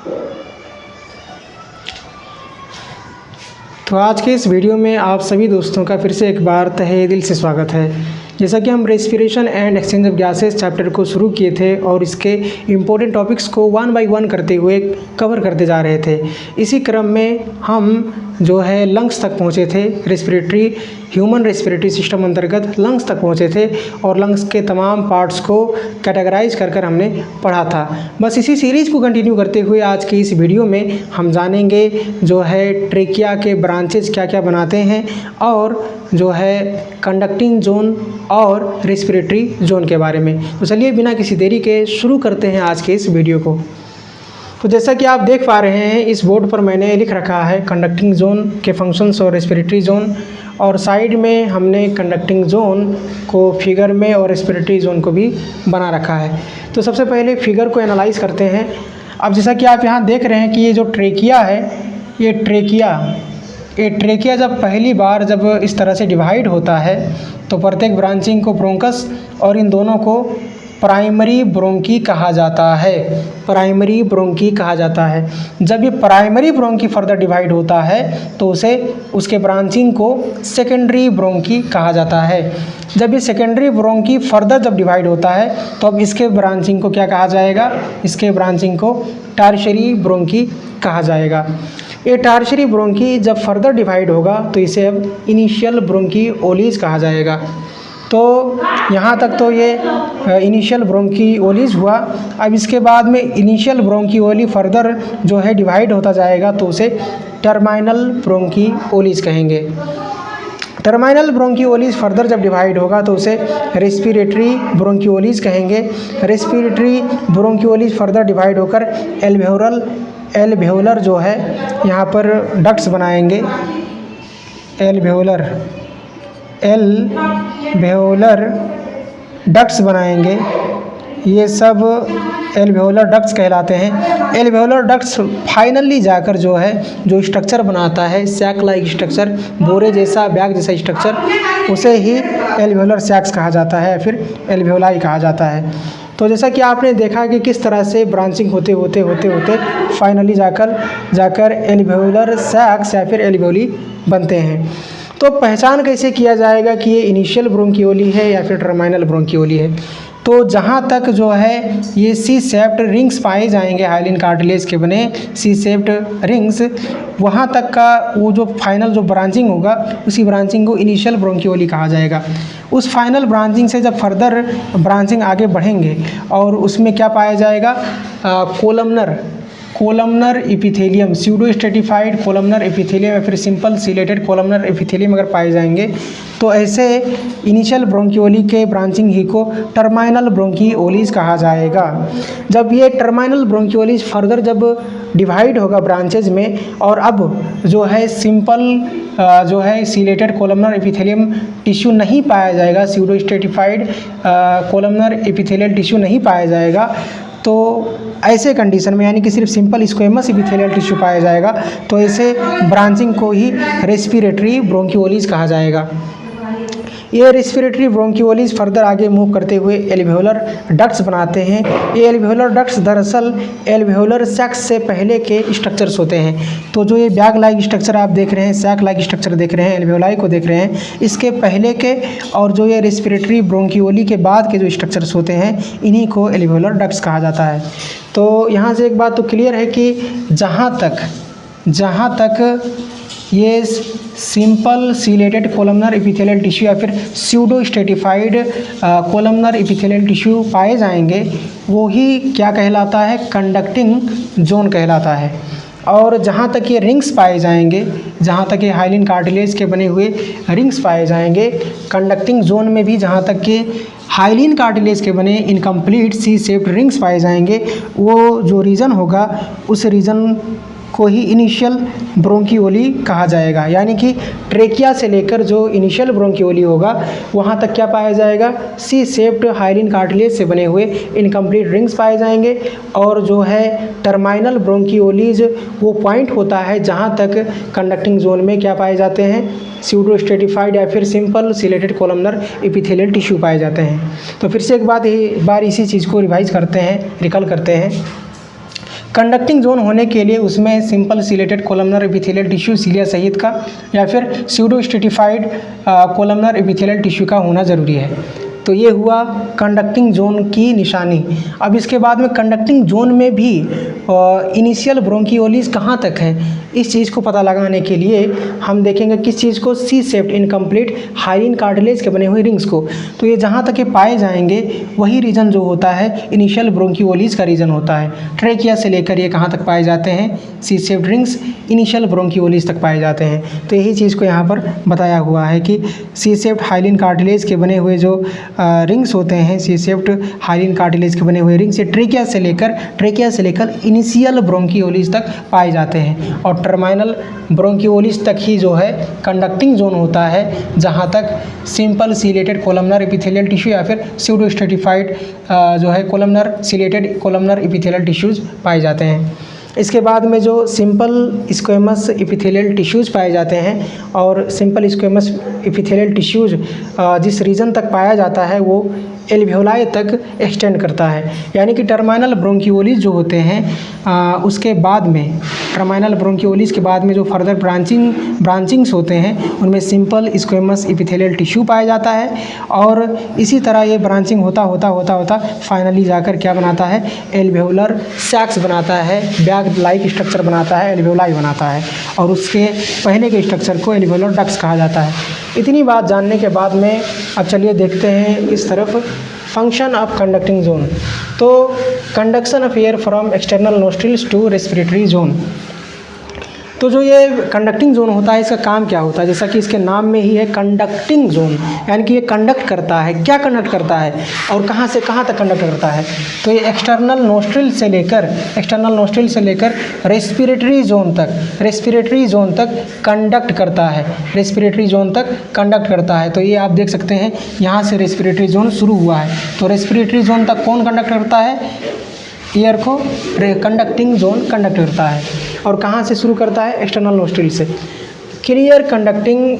तो आज के इस वीडियो में आप सभी दोस्तों का फिर से एक बार तहे दिल से स्वागत है। जैसा कि हम respiration and exchange of gases chapter को शुरू किए थे और इसके इम्पोर्टेंट टॉपिक्स को वन बाय वन करते हुए कवर करते जा रहे थे। इसी क्रम में हम जो है लंग्स तक पहुँचे थे। ह्यूमन रेस्पिरेटरी सिस्टम अंतर्गत लंग्स तक पहुँचे थे और लंग्स के तमाम पार्ट्स को कैटेगराइज कर हमने पढ़ा था। बस इसी सीरीज़ को कंटिन्यू करते हुए आज की इस वीडियो में हम जानेंगे जो है ट्रेकिया के ब्रांचेज क्या क्या बनाते हैं और जो है कंडक्टिंग जोन और रेस्पिरेटरी जोन के बारे में। तो चलिए बिना किसी देरी के शुरू करते हैं आज के इस वीडियो को। तो जैसा कि आप देख पा रहे हैं इस बोर्ड पर मैंने लिख रखा है कंडक्टिंग जोन के फंक्शंस और रेस्पिरेटरी जोन, और साइड में हमने कंडक्टिंग जोन को फिगर में और रेस्पिरेटरी जोन को भी बना रखा है। तो सबसे पहले फिगर को एनालाइज करते हैं। अब जैसा कि आप यहाँ देख रहे हैं कि ये जो ट्रेकिया है, ये ट्रेकिया जब पहली बार जब इस तरह से डिवाइड होता है तो प्रत्येक ब्रांचिंग को ब्रोंकस और इन दोनों को प्राइमरी ब्रोंकी कहा जाता है। प्राइमरी ब्रोंकी कहा जाता है। जब ये प्राइमरी ब्रोंकी फर्दर डिवाइड होता है तो उसके ब्रांचिंग को सेकेंडरी ब्रोंकी कहा जाता है। जब ये सेकेंडरी ब्रोंकी फर्दर जब डिवाइड होता है तो अब इसके ब्रांचिंग को क्या कहा जाएगा? इसके ब्रांचिंग को टर्शियरी ब्रोंकी कहा जाएगा। ये टर्शियरी ब्रोंकी जब फर्दर डिवाइड होगा तो इसे अब इनिशियल ब्रोंकियोलिस कहा जाएगा। तो यहाँ तक तो ये इनिशियल ब्रोंकियोलिस हुआ। अब इसके बाद में इनिशियल ब्रोंकियोली फर्दर जो है डिवाइड होता जाएगा तो उसे टर्मिनल ब्रोंकियोलिस कहेंगे। टर्मिनल ब्रोंकियोलिस फर्दर जब डिवाइड होगा तो उसे रेस्पिरेटरी ब्रोंकियोलिस कहेंगे। रेस्पिरेटरी ब्रोंकियोलिस फर्दर डिवाइड होकर एल्वेओलर जो है यहाँ पर डक्ट्स बनाएंगे। एल्वेओलर डक्ट्स बनाएंगे। ये सब एल्वेओलर डक्ट्स कहलाते हैं। एल्वेओलर डक्ट्स फाइनली जाकर जो स्ट्रक्चर बनाता है सैक लाइक स्ट्रक्चर, बोरे जैसा बैग जैसा स्ट्रक्चर, उसे ही एल्वेओलर सैक्स कहा जाता है, फिर एल्वेओलाई कहा जाता है। तो जैसा कि आपने देखा कि किस तरह से ब्रांचिंग होते होते फाइनली जाकर एल्वेओलर सैक्स या फिर एल्वेओली बनते हैं। तो पहचान कैसे किया जाएगा कि ये इनिशियल ब्रोंकियोली है या फिर टर्मिनल ब्रोंकियोली है? तो जहाँ तक जो है ये सी शेप्ड रिंग्स पाए जाएंगे, हाइलिन कार्टिलेज के बने सी शेप्ड रिंग्स, वहाँ तक का वो जो फाइनल जो ब्रांचिंग होगा उसी ब्रांचिंग को इनिशियल ब्रोंकियोली कहा जाएगा। उस फाइनल ब्रांचिंग से जब फर्दर ब्रांचिंग आगे बढ़ेंगे और उसमें क्या पाया जाएगा? Columnar epithelium, pseudo stratified columnar epithelium या फिर सिंपल सिलेटेड कोलमनर एपिथेलियम अगर पाए जाएंगे तो ऐसे इनिशियल ब्रोंकियोली के ब्रांचिंग ही को टर्मिनल ब्रोंकियोलिस कहा जाएगा। जब ये टर्मिनल ब्रोंकियोलिस फर्दर जब डिवाइड होगा ब्रांचेज में और अब जो है सिंपल जो है सिलेटेड कोलमनर एपिथेलियम टिश्यू नहीं पाया जाएगा, pseudo stratified columnar epithelial tissue नहीं पाया जाएगा, तो ऐसे कंडीशन में यानी कि सिर्फ सिंपल स्क्वेमस एपिथेलियल टिश्यू पाया जाएगा तो ऐसे ब्रांचिंग को ही रेस्पिरेटरी ब्रोंकियोलिस कहा जाएगा। ये रेस्पिरेटरी ब्रोंकियोलिस फर्दर आगे मूव करते हुए एल्वेओलर डक्ट्स बनाते हैं। ये एल्वेओलर डक्ट्स दरअसल एल्वेओलर सैक्स से पहले के स्ट्रक्चर्स होते हैं। तो जो ये बैग लाइक स्ट्रक्चर आप देख रहे हैं, सैक लाइक स्ट्रक्चर देख रहे हैं, एल्वेओलाई को देख रहे हैं, इसके पहले के और जो ये रेस्पिरेटरी ब्रोंकियोली के बाद के जो स्ट्रक्चर्स होते हैं इन्हीं को एल्वेओलर डक्ट्स कहा जाता है। तो यहाँ से एक बात तो क्लियर है कि जहाँ तक ये simple ciliated columnar epithelial tissue या फिर pseudostratified columnar epithelial tissue पाए जाएंगे वो ही क्या कहलाता है? कंडक्टिंग जोन कहलाता है। और जहाँ तक ये रिंग्स पाए जाएंगे, जहाँ तक ये हाइलिन कार्टिलेज के बने हुए रिंग्स पाए जाएंगे, कंडक्टिंग जोन में भी जहाँ तक के हाइलिन कार्टिलेज के बने इनकम्प्लीट सी शेप्ड रिंग्स पाए जाएंगे, वो जो रीजन होगा उस रीजन को ही इनिशियल ब्रोंकियोली कहा जाएगा। यानी कि ट्रेकिया से लेकर जो इनिशियल ब्रोंकियोली होगा वहाँ तक क्या पाया जाएगा? सी शेप्ड हाइलिन कार्टिलेज से बने हुए इनकम्प्लीट रिंग्स पाए जाएंगे। और जो है टर्मिनल ब्रोंकियोलीज वो पॉइंट होता है जहाँ तक कंडक्टिंग जोन में क्या पाए जाते हैं? स्यूडो स्ट्रेटिफाइड या फिर simple ciliated columnar epithelial tissue पाए जाते हैं। तो फिर से एक बार इसी चीज़ को रिवाइज करते हैं, रिकॉल करते हैं। कंडक्टिंग जोन होने के लिए उसमें simple ciliated columnar epithelial tissue cilia सहित का या फिर pseudostratified columnar epithelial tissue का होना ज़रूरी है। तो ये हुआ कंडक्टिंग जोन की निशानी। अब इसके बाद में कंडक्टिंग जोन में भी इनिशियल ब्रोंकियोलिस कहाँ तक है, इस चीज़ को पता लगाने के लिए हम देखेंगे किस चीज़ को, C shaped incomplete hyaline cartilage के बने हुए रिंग्स को। तो ये जहाँ तक ये पाए जाएंगे वही रीजन जो होता है इनिशियल ब्रोंकियोलिस का रीजन होता है। ट्रेकिया से लेकर ये कहाँ तक पाए जाते हैं, सी शेप्ड रिंग्स इनिशियल ब्रोंकियोलिस तक पाए जाते हैं। तो यही चीज़ को यहाँ पर बताया हुआ है कि सी शेप्ड हाइलिन कार्टिलेज के बने हुए जो रिंग्स होते हैं, सी शेप्ड हाइलिन कार्टिलेज के बने हुए रिंग्स ये ट्रेकिया से लेकर इनिशियल ब्रोंकियोलिस तक पाए जाते हैं। और टर्मिनल ब्रोंकियोलिस तक ही जो है कंडक्टिंग जोन होता है, जहाँ तक simple ciliated columnar epithelial tissue या फिर स्यूडो स्ट्रेटिफाइड जो है columnar chelated columnar epithelial tissues पाए जाते हैं। इसके बाद में जो सिंपल स्क्वेमस एपिथेलियल टिश्यूज़ पाए जाते हैं और सिंपल स्क्वेमस एपिथेलियल टिश्यूज़ जिस रीजन तक पाया जाता है वो एल्वियोलाई तक एक्सटेंड करता है। यानी कि टर्मिनल ब्रोंकियोलिस जो होते हैं उसके बाद में टर्मिनल ब्रोंकियोलिस के बाद में जो फर्दर ब्रांचिंग्स होते हैं उनमें सिंपल स्क्वेमस एपिथेलियल टिश्यू पाया जाता है और इसी तरह ये ब्रांचिंग होता फाइनली जाकर क्या बनाता है, एल्वियोलर सैक्स बनाता है, बैग लाइक स्ट्रक्चर बनाता है, एल्वियोलाई बनाता है और उसके पहले के स्ट्रक्चर को एल्वियोलर डक्ट्स कहा जाता है। इतनी बात जानने के बाद में अब चलिए देखते हैं इस तरफ फंक्शन ऑफ कंडक्टिंग जोन। तो conduction of air from external nostrils to respiratory zone. तो जो ये कंडक्टिंग जोन होता है इसका काम क्या होता है, जैसा कि इसके नाम में ही है कंडक्टिंग जोन, यानी कि ये कंडक्ट करता है। क्या कंडक्ट करता है और कहाँ से कहाँ तक कंडक्ट करता है, तो ये एक्सटर्नल नोस्ट्रिल से लेकर रेस्पिरेटरी जोन तक कंडक्ट करता है, रेस्पिरेटरी जोन तक कंडक्ट करता है। तो ये आप देख सकते हैं यहाँ से रेस्पिरेटरी जोन शुरू हुआ है। तो रेस्पिरेटरी जोन तक कौन कंडक्ट करता है, एयर को कंडक्टिंग जोन कंडक्ट करता है। और कहाँ से शुरू करता है, एक्सटर्नल नोस्ट्रिल से। Clear conducting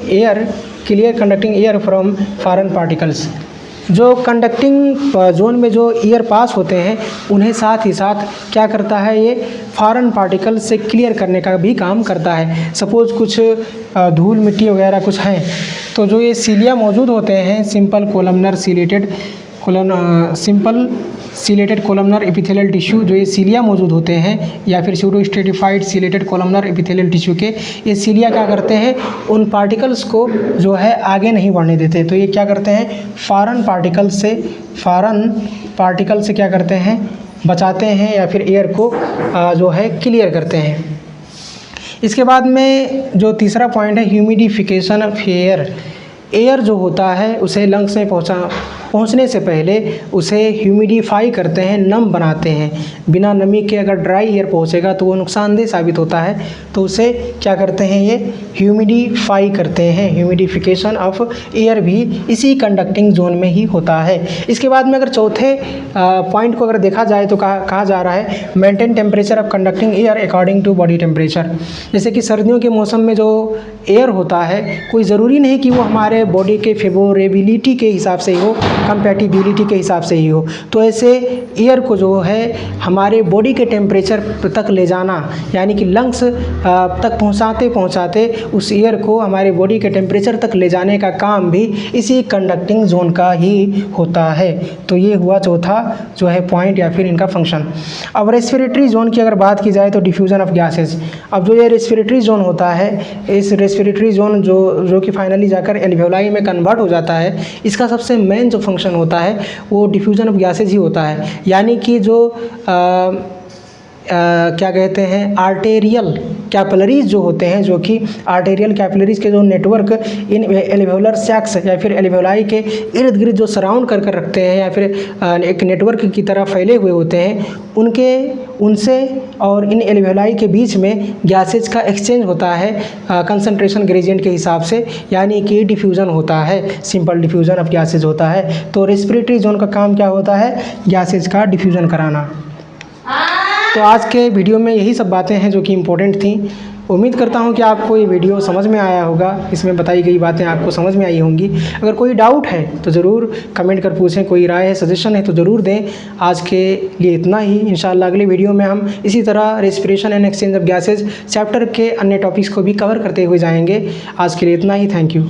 air from foreign particles. जो कंडक्टिंग जोन में जो एयर पास होते हैं उन्हें साथ ही साथ क्या करता है, ये फॉरेन पार्टिकल से क्लियर करने का भी काम करता है। सपोज़ कुछ धूल मिट्टी वगैरह कुछ हैं तो जो ये सीलिया मौजूद होते हैं, simple ciliated columnar epithelial tissue, जो ये सीलिया मौजूद होते हैं या फिर pseudo stratified chelated columnar epithelial tissue के, ये सीलिया क्या करते हैं, उन पार्टिकल्स को जो है आगे नहीं बढ़ने देते। तो ये क्या करते हैं, फॉरेन पार्टिकल से क्या करते हैं, बचाते हैं या फिर एयर को जो है क्लियर करते हैं। इसके बाद में जो तीसरा पॉइंट है ह्यूमिडिफिकेशन ऑफ एयर जो होता है उसे लंग्स में पहुंचने से पहले उसे ह्यूमिडिफाई करते हैं, नम बनाते हैं। बिना नमी के अगर ड्राई एयर पहुंचेगा तो वो नुकसानदेह साबित होता है, तो उसे क्या करते हैं, ये ह्यूमिडिफाई करते हैं। ह्यूमिडिफिकेशन ऑफ एयर भी इसी कंडक्टिंग जोन में ही होता है। इसके बाद में अगर चौथे पॉइंट को अगर देखा जाए तो कहा जा रहा है maintain temperature of conducting air according to body temperature. जैसे कि सर्दियों के मौसम में जो एयर होता है कोई ज़रूरी नहीं कि वो हमारे बॉडी के फेवरेबिलिटी के हिसाब से ही हो, कंपैटिबिलिटी के हिसाब से ही हो। तो ऐसे एयर को जो है हमारे बॉडी के टेम्परेचर तक ले जाना, यानी कि लंग्स तक पहुंचाते उस एयर को हमारे बॉडी के टेम्परेचर तक ले जाने का काम भी इसी कंडक्टिंग जोन का ही होता है। तो ये हुआ चौथा जो है पॉइंट या फिर इनका फंक्शन। अब रेस्पिरेटरी जोन की अगर बात की जाए तो डिफ्यूज़न ऑफ गैसेज। अब जो ये रेस्पिरेटरी जोन होता है, इस रेस्पिरेटरी जोन जो कि फाइनली जाकर एल्वियोलाई में कन्वर्ट हो जाता है, इसका सबसे मेन जो फंक्शन होता है वो डिफ्यूज़न ऑफ गैसेज ही होता है। यानी कि जो क्या कहते हैं, आर्टेरियल कैपिलरीज जो होते हैं, जो कि आर्टेरियल कैपिलरीज के जो नेटवर्क इन एल्वियोलर सैक्स या फिर एल्वियोलाई के इर्द गिर्द जो सराउंड कर रखते हैं या फिर एक नेटवर्क की तरह फैले हुए होते हैं, उनसे और इन एल्वियोलाई के बीच में गैसेज का एक्सचेंज होता है कंसंट्रेशन ग्रेडियंट के हिसाब से, यानी कि डिफ्यूज़न होता है, सिंपल डिफ्यूज़न ऑफ गैसेज होता है। तो रेस्पिरेटरी जोन का काम क्या होता है, गैसेज का डिफ्यूज़न कराना। तो आज के वीडियो में यही सब बातें हैं जो कि इम्पोर्टेंट थी। उम्मीद करता हूँ कि आपको ये वीडियो समझ में आया होगा, इसमें बताई गई बातें आपको समझ में आई होंगी। अगर कोई डाउट है तो ज़रूर कमेंट कर पूछें, कोई राय है, सजेशन है तो ज़रूर दें। आज के लिए इतना ही। इंशाल्लाह अगली वीडियो में हम इसी तरह respiration and exchange of gases chapter के अन्य टॉपिक्स को भी कवर करते हुए जाएंगे। आज के लिए इतना ही। Thank you.